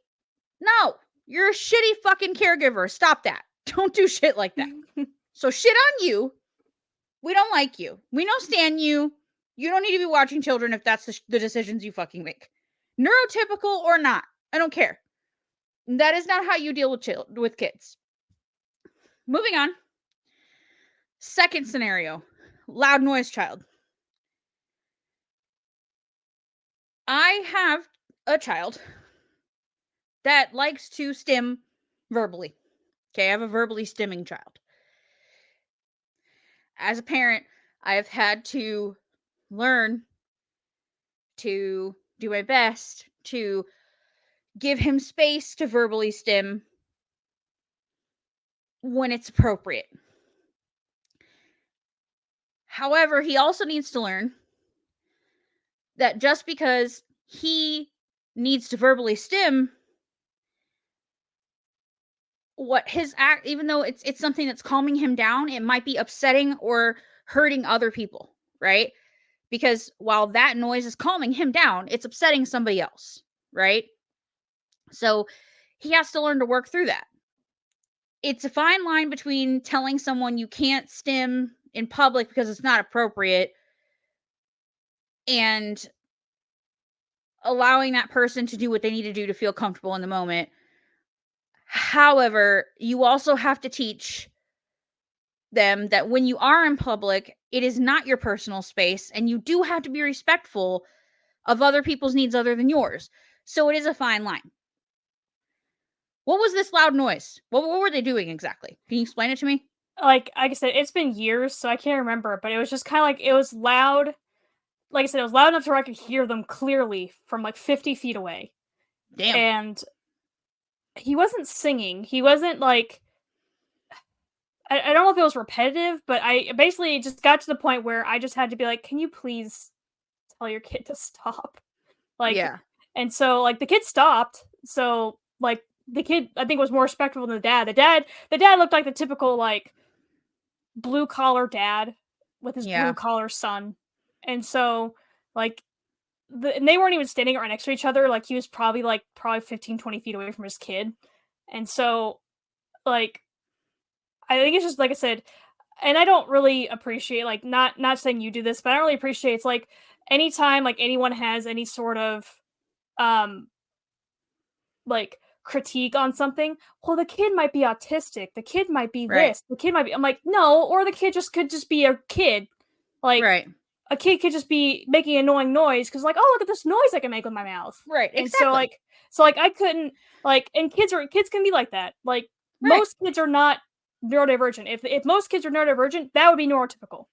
no, you're a shitty fucking caregiver. Stop that. Don't do shit like that. So shit on you. We don't like you. We don't stand you. You don't need to be watching children if that's the decisions you fucking make. Neurotypical or not. I don't care. That is not how you deal with kids. Moving on. Second scenario. Loud noise child. I have a child that likes to stim verbally. Okay, I have a verbally stimming child. As a parent, I have had to learn to do my best to give him space to verbally stim when it's appropriate. However, he also needs to learn that just because he needs to verbally stim, what his act, even though it's something that's calming him down, it might be upsetting or hurting other people, right? Because while that noise is calming him down, it's upsetting somebody else, right? So he has to learn to work through that. It's a fine line between telling someone you can't stim in public because it's not appropriate and allowing that person to do what they need to do to feel comfortable in the moment. However, you also have to teach them that when you are in public, it is not your personal space, and you do have to be respectful of other people's needs other than yours. So it is a fine line. What was this loud noise? What were they doing exactly? Can you explain it to me? Like I said, it's been years, so I can't remember, but it was just kind of like it was loud. Like I said, it was loud enough to where I could hear them clearly from like 50 feet away. Damn. And he wasn't singing. He wasn't like I don't know if it was repetitive, but I basically just got to the point where I just had to be like, "Can you please tell your kid to stop?" Like, Yeah. and so like the kid stopped. So like the kid, I think, was more respectful than the dad. The dad looked like the typical like blue collar dad with his blue Yeah. collar son, and so like and they weren't even standing right next to each other. Like he was probably 15, 20 feet away from his kid, and so like I think it's just like I said, and I don't really appreciate like not saying you do this, but I don't really appreciate it's like anytime like anyone has any sort of um like critique on something, well the kid might be autistic, the kid might be Right. this, the kid might be I'm like, no, or the kid just could just be a kid. Like Right. a kid could just be making annoying noise because like, oh look at this noise I can make with my mouth. Right. And Exactly. so like I couldn't like and kids can be like that. Like Right. most kids are not neurodivergent. If most kids are neurodivergent, that would be neurotypical.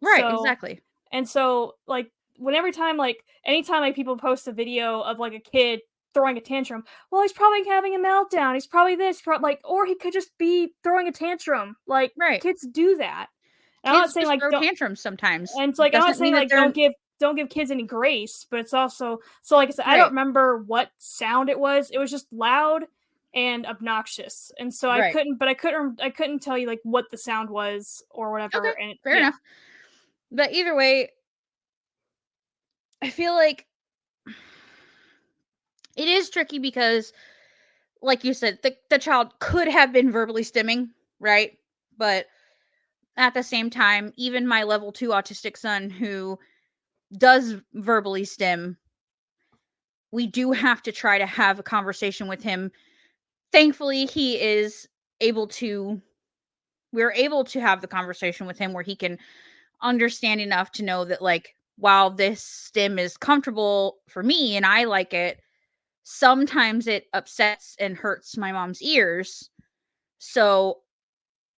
Right. So Exactly. and so like anytime like people post a video of like a kid throwing a tantrum, well he's probably having a meltdown. He's probably this, like, or he could just be throwing a tantrum. Like Right. kids do that. And I'm not Kids saying just like throw don't tantrums sometimes. and it's like I'm not Doesn't saying mean that like they're don't give kids any grace, but it's also so like I said, I don't right. remember what sound it was. It was just loud and obnoxious, and so Right. I couldn't tell you like what the sound was or whatever. Okay. And Fair yeah, enough. But either way, I feel like it is tricky because, like you said, the child could have been verbally stimming, right? But at the same time, even my level 2 autistic son who does verbally stim, we do have to try to have a conversation with him. Thankfully, we're able to have the conversation with him where he can understand enough to know that, like, while this stim is comfortable for me and I like it, sometimes it upsets and hurts my mom's ears. So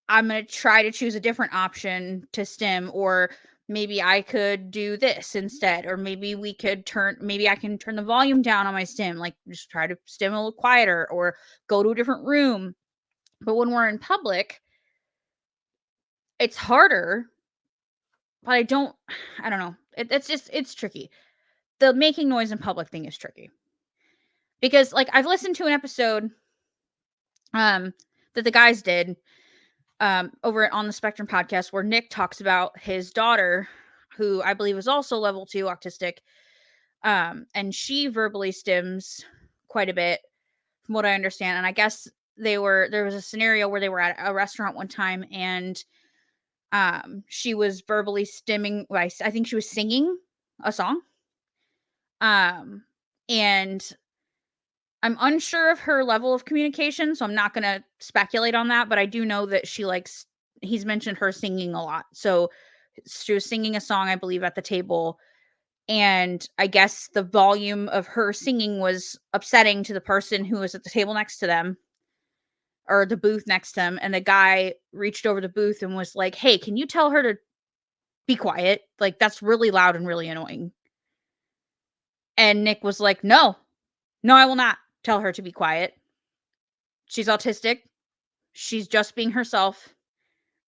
I'm going to try to choose a different option to stim, or maybe I could do this instead, or maybe I can turn the volume down on my stim, like just try to stim a little quieter or go to a different room. But when we're in public, it's harder, but I don't know. It's tricky. The making noise in public thing is tricky because, like, I've listened to an episode that the guys did over on the Spectrum podcast where Nick talks about his daughter, who I believe is also level 2 autistic, and she verbally stims quite a bit, from what I understand. And I guess there was a scenario where they were at a restaurant one time, and she was verbally stimming. I think she was singing a song, and I'm unsure of her level of communication, so I'm not gonna speculate on that, but I do know that he's mentioned her singing a lot. So she was singing a song, I believe, at the table, and I guess the volume of her singing was upsetting to the person who was at the table next to them, or the booth next to them, and the guy reached over the booth and was like, "Hey, can you tell her to be quiet? Like, that's really loud and really annoying." And Nick was like, "No. No, I will not tell her to be quiet. She's autistic. She's just being herself.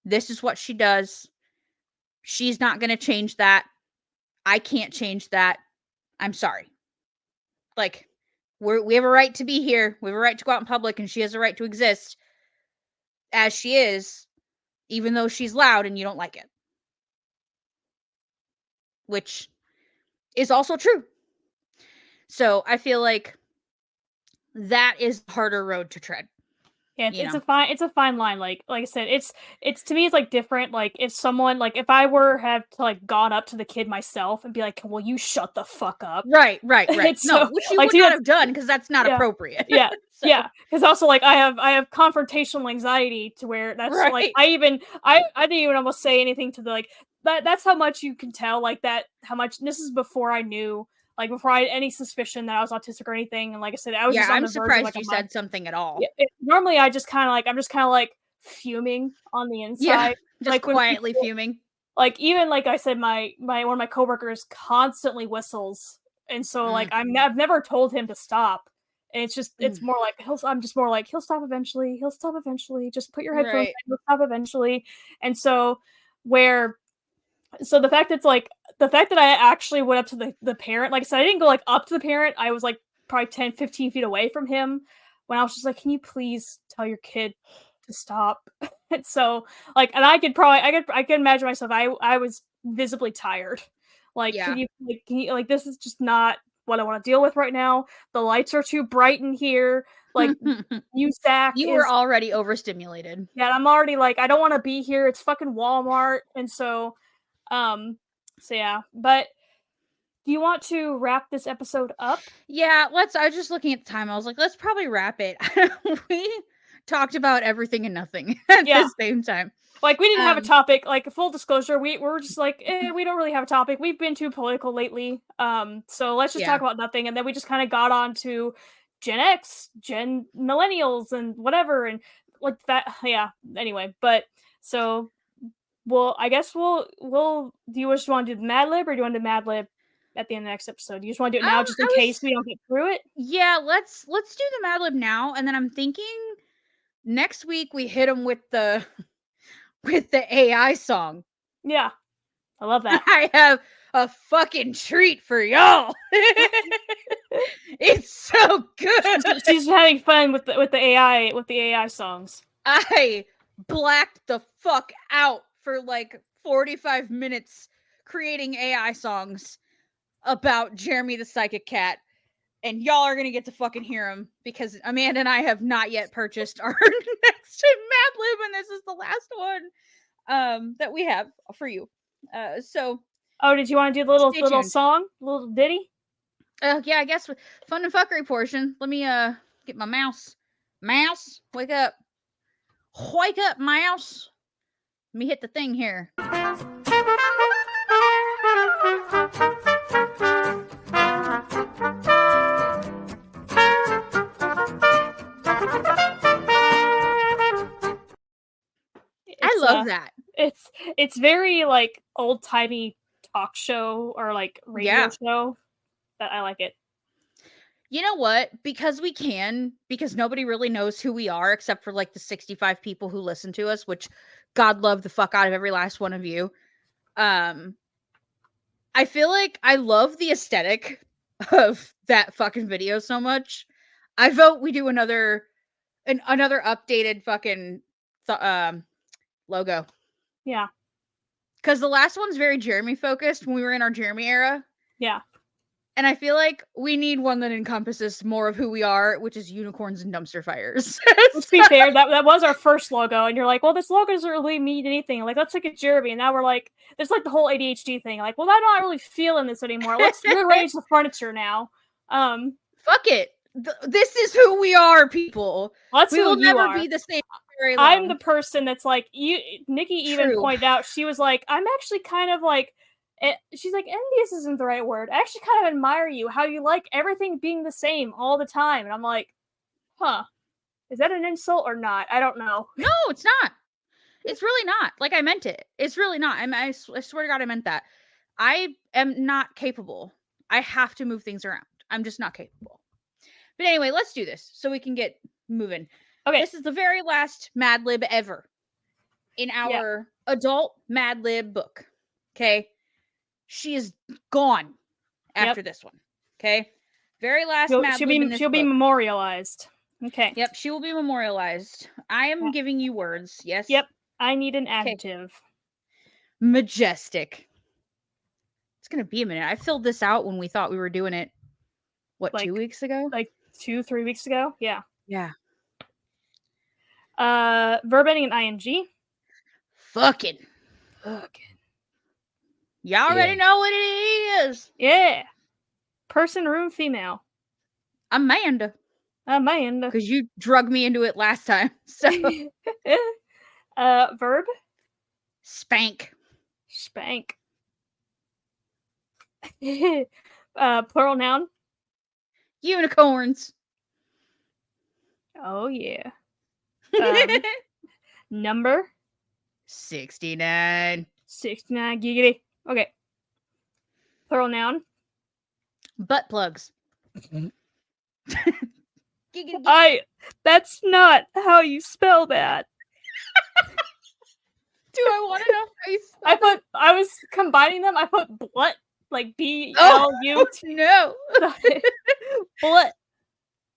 This is what she does. She's not going to change that. I can't change that. I'm sorry. Like, we have a right to be here. We have a right to go out in public, and she has a right to exist as she is, even though she's loud and you don't like it." Which is also true. So I feel like that is a harder road to tread. yeah, You know? it's a fine line. Like I said, it's to me it's like different. Like if someone like if I were have to like gone up to the kid myself and be like, "Well, you shut the fuck up." Right. It's No, so which you like would not have done because that's not yeah, appropriate. yeah, So, yeah. Because also like I have confrontational anxiety to where that's like right. I didn't even almost say anything to the like that's how much you can tell like that how much this is before I knew like before I had any suspicion that I was autistic or anything. And like I said, I was just on I'm the verge of, surprised like, you said something at all. Normally I just kind of like, I'm just kind of like fuming on the inside. Just Like when quietly fuming. like even like I said, my one of my coworkers constantly whistles, and so like I've never told him to stop. And it's just it's more like I'm just more like he'll stop eventually. He'll stop eventually. Just put your headphones in, he'll stop eventually. And so the fact that I actually went up to the parent, like I said, I didn't go like up to the parent. I was like probably 10, 15 feet away from him when I was just like, can you please tell your kid to stop? And so like, and I could imagine myself. I was visibly tired. Like, can you like, this is just not what I want to deal with right now. The lights are too bright in here. Like, you were already overstimulated. Yeah, I'm already like, I don't want to be here. It's fucking Walmart. And so yeah, but do you want to wrap this episode up? Yeah, I was just looking at the time. I was like, let's probably wrap it. We talked about everything and nothing at the same time. Like, we didn't have a topic. Like, full disclosure, we're just like, we don't really have a topic. We've been too political lately. So let's just talk about nothing. And then we just kind of got on to Gen X, Gen Millennials, and whatever, and like that. Yeah. Anyway, but so I guess we'll. Do you just want to do the Mad Lib, or do you want to do Mad Lib at the end of the next episode? Do you just want to do it now, just in case we don't get through it? Yeah, let's do the Mad Lib now, and then I'm thinking next week we hit them with the AI song. Yeah, I love that. I have a fucking treat for y'all. It's so good. She's having fun with the AI songs. I blacked the fuck out for like 45 minutes creating AI songs about Jeremy the Psychic Cat, and y'all are gonna get to fucking hear them because Amanda and I have not yet purchased our next Mad Lib, and this is the last one that we have for you. So did you want to do the little song, little ditty? Yeah, I guess fun and fuckery portion. Let me get my mouse. Mouse, wake up. Wake up, mouse. Let me hit the thing here. I love that. It's very like old-timey talk show or like radio show. That I like it. You know what? Because nobody really knows who we are except for like the 65 people who listen to us, which God love the fuck out of every last one of you. I feel like I love the aesthetic of that fucking video so much. I vote we do another updated fucking logo. Yeah. Because the last one's very Jeremy focused when we were in our Jeremy era. Yeah. And I feel like we need one that encompasses more of who we are, which is unicorns and dumpster fires. Let's be fair, that was our first logo, and you're like, well, this logo doesn't really mean anything. Like, let's look at Jeremy, and now we're like, there's like the whole ADHD thing. Like, well, I'm not really feeling this anymore. Let's rearrange the furniture now. Fuck it. This is who we are, people. We will never be the same. Very long. I'm the person that's like, Nikki even pointed out, she was like, I'm actually kind of like, she's like, envious isn't the right word. I actually kind of admire you, how you like everything being the same all the time. And I'm like, huh, is that an insult or not? I don't know. No, it's not. It's really not. Like, I meant it. It's really not. I swear to God, I meant that. I am not capable. I have to move things around. I'm just not capable. But anyway, let's do this so we can get moving. Okay. This is the very last Mad Lib ever in our adult Mad Lib book. Okay. She is gone after this one. Okay. Very last Mad Lib. She'll be memorialized. Okay. Yep. She will be memorialized. I am giving you words. Yes. Yep. I need an adjective. Majestic. It's going to be a minute. I filled this out when we thought we were doing it. What, like, 2 weeks ago? Like 2-3 weeks ago? Yeah. Yeah. Verb ending in ing. Fucking. Y'all already know what it is. Yeah. Person, room, female. Amanda. Because you drug me into it last time. So. Verb. Spank. Plural noun. Unicorns. Oh yeah. Number 69. 69 giggity. Okay. Plural noun. Butt plugs. Giggity. That's not how you spell that. Do I want to know how you spell I was combining them. I put blut, like B-L-U. No. Blut.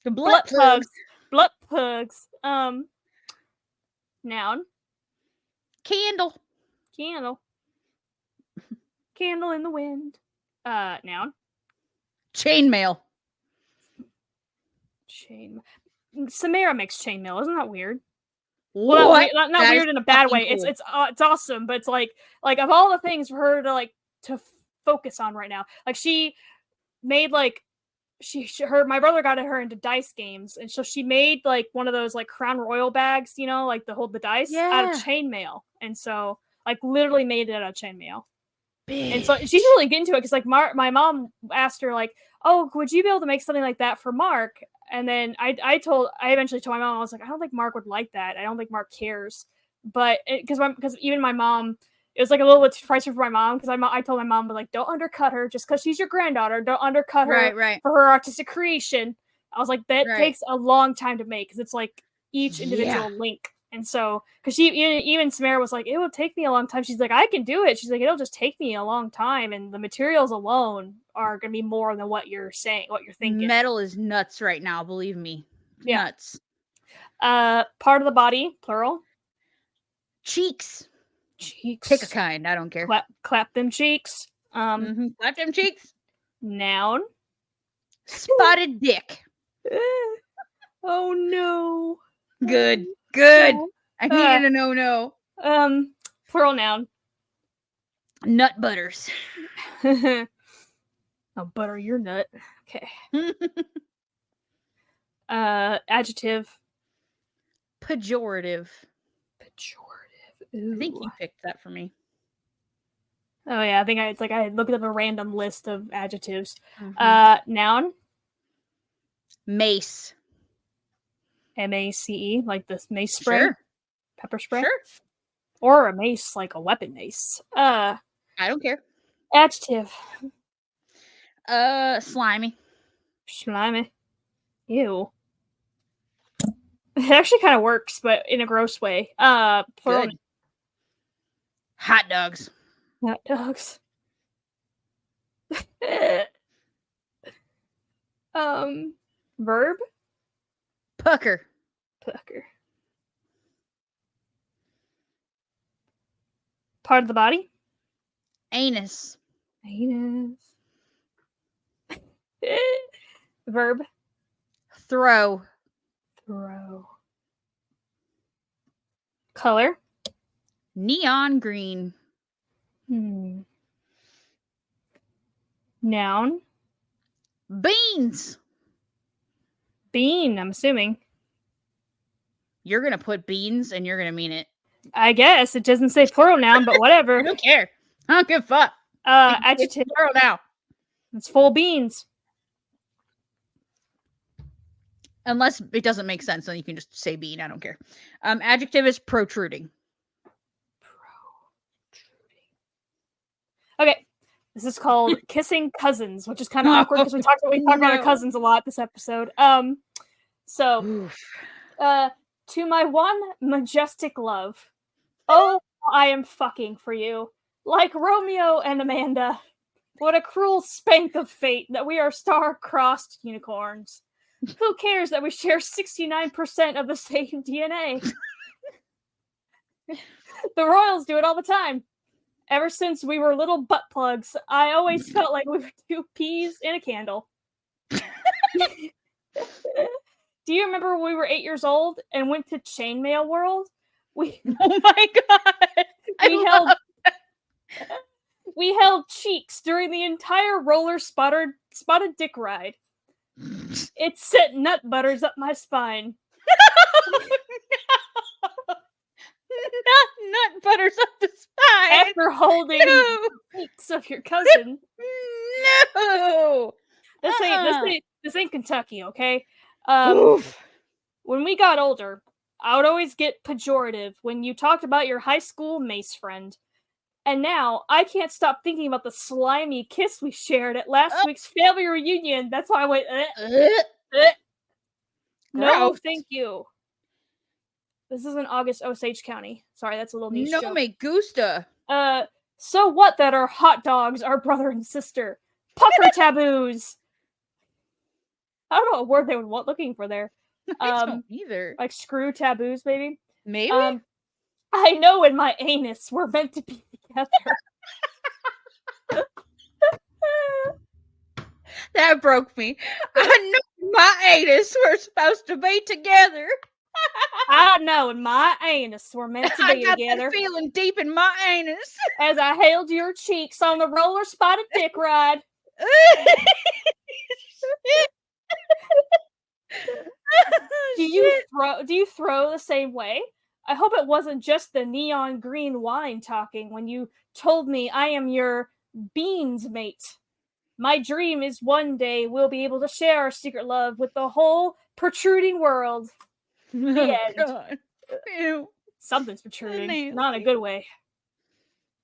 Blut plugs. Blut plugs. Noun. Candle. Candle. Candle in the wind. Noun. Chainmail. Samara makes chainmail. Isn't that weird? What? Well, not weird in a bad way. Cool. It's awesome, but it's like of all the things for her to focus on right now. Like she made my brother got her into dice games, and so she made like one of those like Crown Royal bags, you know, like to hold the dice out of chainmail, and so like literally made it out of chainmail. Big. And so she's really getting into it because like my mom asked her like, oh, would you be able to make something like that for Mark? And then I eventually told my mom, I was like, I don't think Mark would like that. I don't think Mark cares. But because even my mom, it was like a little bit pricey for my mom because I told my mom, but like, don't undercut her just because she's your granddaughter. Don't undercut her for her artistic creation. I was like, that takes a long time to make because it's like each individual link. And so, because even Samara was like, it will take me a long time. She's like, I can do it. She's like, it'll just take me a long time. And the materials alone are going to be more than what you're saying, what you're thinking. Metal is nuts right now. Believe me. Yeah. Nuts. Part of the body, plural. Cheeks. Cheeks. Pick a kind. I don't care. Clap them cheeks. Clap them cheeks. Noun. Spotted dick. Oh, no. Good. Good. I needed a no. Plural noun. Nut butters. I'll butter your nut. Okay. Adjective. Pejorative. Ooh. I think you picked that for me. Oh yeah, I think I looked up a random list of adjectives. Noun. Mace. MACE, like this mace spray, sure. Pepper spray, sure, or a mace, like a weapon mace. I don't care. Adjective. Slimy. Ew. It actually kind of works, but in a gross way. Plural. Good. Hot dogs. Hot dogs. Verb. Pucker. Part of the body. Anus. Verb. Throw. Color. Neon green. Noun. Beans. Bean, I'm assuming. You're going to put beans and you're going to mean it. I guess. It doesn't say plural noun, but whatever. I don't care. I don't give a fuck. Adjective. It's plural now. It's full beans. Unless it doesn't make sense, then you can just say bean. I don't care. Adjective is protruding. Okay. This is called kissing cousins, which is kind of awkward because we talked about our cousins a lot this episode. To my one majestic love, oh, I am fucking for you. Like Romeo and Amanda. What a cruel spank of fate that we are star-crossed unicorns. Who cares that we share 69% of the same DNA? The royals do it all the time. Ever since we were little butt plugs, I always felt like we were two peas in a candle. Do you remember when we were 8 years old and went to Chainmail World? Oh my god! We held cheeks during the entire roller spotted dick ride. It sent nut butters up my spine. Nut butters up the spine. After holding cheeks of your cousin. No. This ain't Kentucky, okay? Oof. When we got older, I would always get pejorative when you talked about your high school mace friend. And now I can't stop thinking about the slimy kiss we shared at last week's family reunion. That's why I went, No, Gross. thank you. This is in August, Osage County. Sorry, that's a little niche No joke. me gusta. So what that our hot dogs are brother and sister? Pucker taboos. I don't know what word they would want looking for there. I don't either. Like screw taboos, maybe? Maybe? I know in my anus we're meant to be together. That broke me. I know my anus we're supposed to be together. I know in my anus we're meant to be I got together. that feeling deep in my anus. As I held your cheeks on the roller spotted dick ride. Do you throw the same way? I hope it wasn't just the neon green wine talking when you told me I am your beans mate. My dream is one day we'll be able to share our secret love with the whole protruding world. The end. God. Ew. Something's protruding. Nasty. Not in a good way.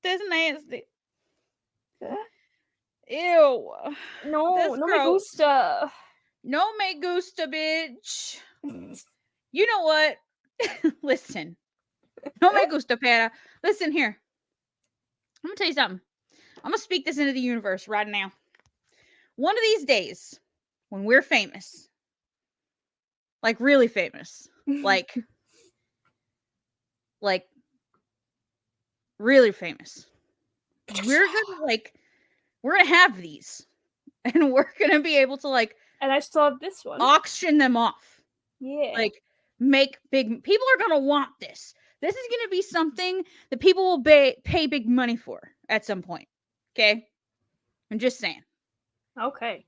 That's nasty. Ew. No, That's no me gross. gusta. No me gusta, bitch. You know what? Listen. No me gusta, Pera. Listen here. I'm going to tell you something. I'm going to speak this into the universe right now. One of these days, when we're famous, like really famous, like really famous, we're gonna have these, and we're gonna be able to and I still have this one. Auction them off. Yeah. Like make big. People are gonna want this. This is gonna be something that people will pay big money for at some point. Okay, I'm just saying. Okay.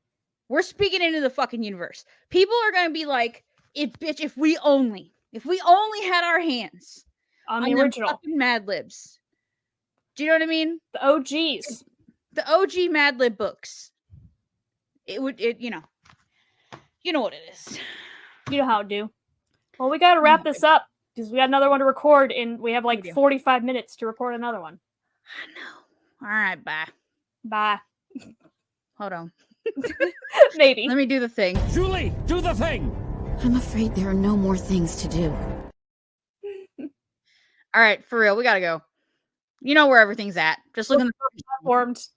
We're speaking into the fucking universe. People are gonna be like, if we only had our hands on the original fucking Mad Libs. Do you know what I mean? The OGs. The OG Mad Lib books. You know what it is. You know how to do. Well, we gotta wrap this up because we got another one to record, and we have like 45 minutes to record another one. I know. All right, bye. Bye. Hold on. Maybe. Let me do the thing. Julie, do the thing. I'm afraid there are no more things to do. All right, for real, we gotta go. You know where everything's at. Just look in the platformed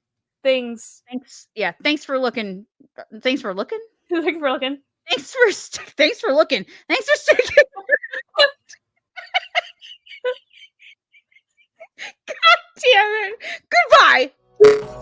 things. Thanks. Yeah. Thanks for looking. Thanks for looking. Thanks for looking. Thanks for looking. Thanks for sticking. God damn it. Goodbye.